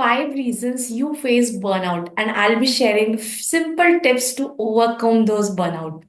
5 reasons you face burnout, and I'll be sharing simple tips to overcome those burnout.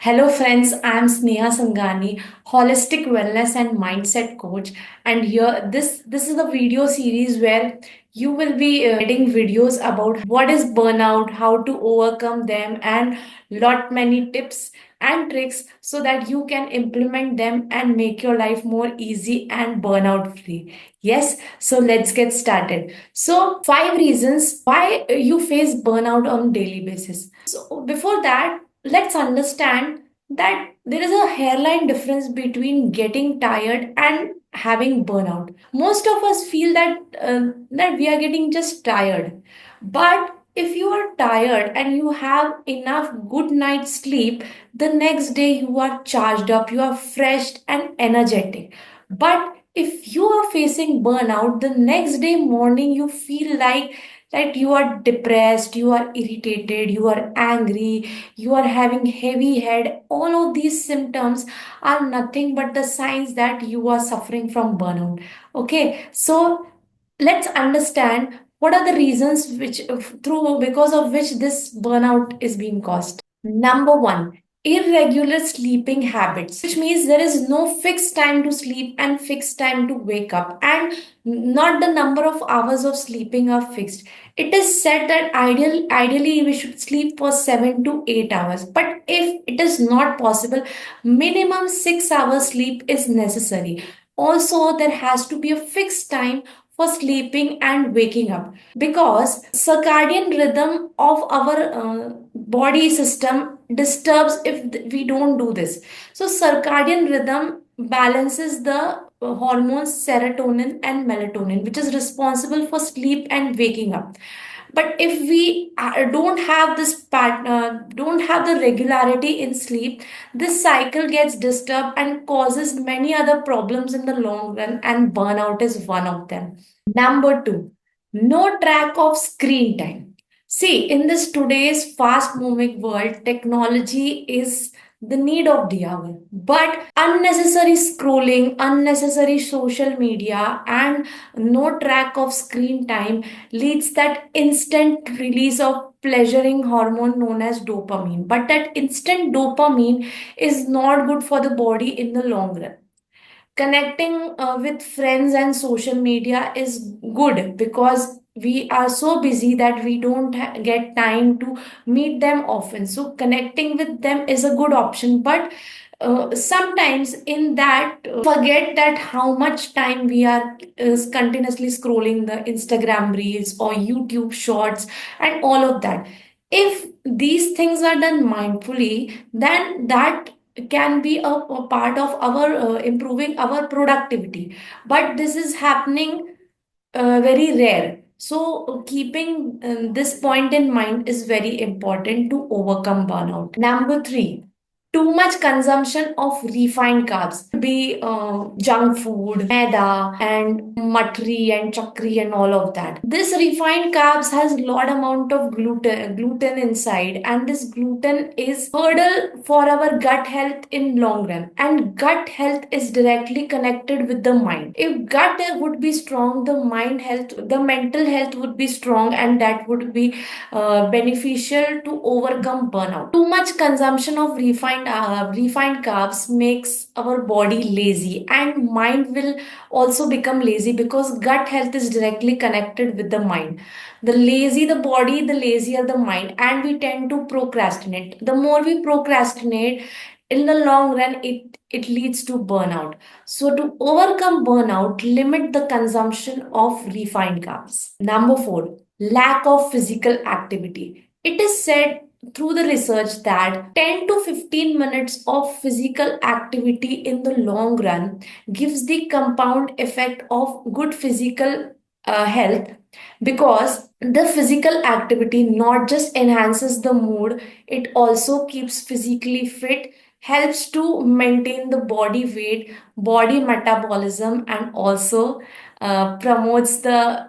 Hello, friends. I'm Sneha Sangani, holistic wellness and mindset coach, and here this is the video series where you will be getting videos about what is burnout, how to overcome them, and lot many tips and tricks so that you can implement them and make your life more easy and burnout free. Yes, so let's get started. So, 5 reasons why you face burnout on daily basis. So, before that, let's understand that there is a hairline difference between getting tired and having burnout. Most of us feel that we are getting just tired, but if you are tired and you have enough good night's sleep, the next day you are charged up, you are fresh and energetic. But if you are facing burnout, the next day morning you feel like that you are depressed, you are irritated, you are angry, you are having heavy head. All of these symptoms are nothing but the signs that you are suffering from burnout. Okay, so let's understand what are the reasons which through because of which this burnout is being caused. Number one, irregular sleeping habits, which means there is no fixed time to sleep and fixed time to wake up, and not the number of hours of sleeping are fixed. It is said that ideally we should sleep for 7 to 8 hours, but if it is not possible, minimum 6 hours sleep is necessary. Also, there has to be a fixed time for sleeping and waking up because circadian rhythm of our body system disturbs if we don't do this. So circadian rhythm balances the hormones serotonin and melatonin, which is responsible for sleep and waking up. But if we don't have this pattern, don't have the regularity in sleep, this cycle gets disturbed and causes many other problems in the long run, and burnout is one of them. Number two, no track of screen time. See, in this today's fast moving world, technology is the need of the hour. But unnecessary scrolling, unnecessary social media, and no track of screen time leads that instant release of pleasuring hormone known as dopamine. But that instant dopamine is not good for the body in the long run. Connecting with friends and social media is good because we are so busy that we don't get time to meet them often. So connecting with them is a good option, but sometimes in that forget that how much time we are continuously scrolling the Instagram reels or YouTube shorts and all of that. If these things are done mindfully, then that can be a part of our improving our productivity, but this is happening very rare. So keeping this point in mind is very important to overcome burnout. Number 3, too much consumption of refined carbs, be junk food, maida and matri and chakri and all of that. This refined carbs has lot amount of gluten inside, and this gluten is hurdle for our gut health in long run, and gut health is directly connected with the mind. If gut would be strong, the mind health, the mental health would be strong, and that would be beneficial to overcome burnout. Too much consumption of refined carbs makes our body lazy, and mind will also become lazy because gut health is directly connected with the mind. The lazy the body, the lazier the mind, and we tend to procrastinate. The more we procrastinate, in the long run, it leads to burnout. So, to overcome burnout, limit the consumption of refined carbs. Number 4, lack of physical activity. It is said through the research that 10 to 15 minutes of physical activity in the long run gives the compound effect of good physical health, because the physical activity not just enhances the mood, it also keeps physically fit, helps to maintain the body weight, body metabolism, and also promotes the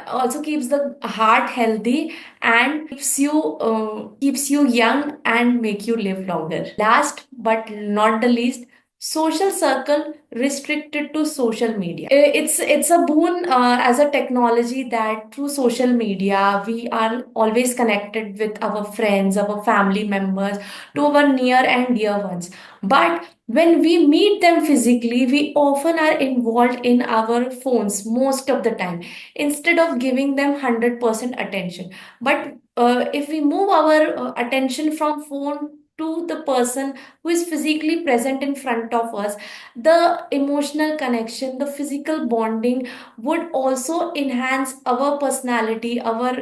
also keeps the heart healthy and keeps you young and make you live longer. Last but not the least, social circle restricted to social media. It's a boon as a technology that through social media we are always connected with our friends, our family members, to our near and dear ones. But when we meet them physically, we often are involved in our phones most of the time instead of giving them 100% attention. But if we move our attention from phone to the person who is physically present in front of us, the emotional connection, the physical bonding would also enhance our personality, our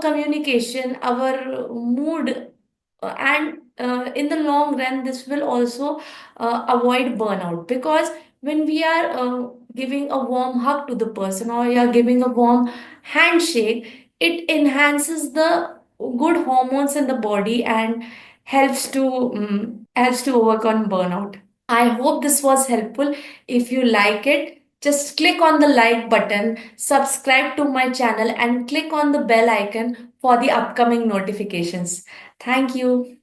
communication, our mood, and in the long run, this will also avoid burnout, because when we are giving a warm hug to the person, or you are giving a warm handshake, it enhances the good hormones in the body and helps to overcome burnout. I hope this was helpful. If you like it, just click on the like button, subscribe to my channel, and click on the bell icon for the upcoming notifications. Thank you.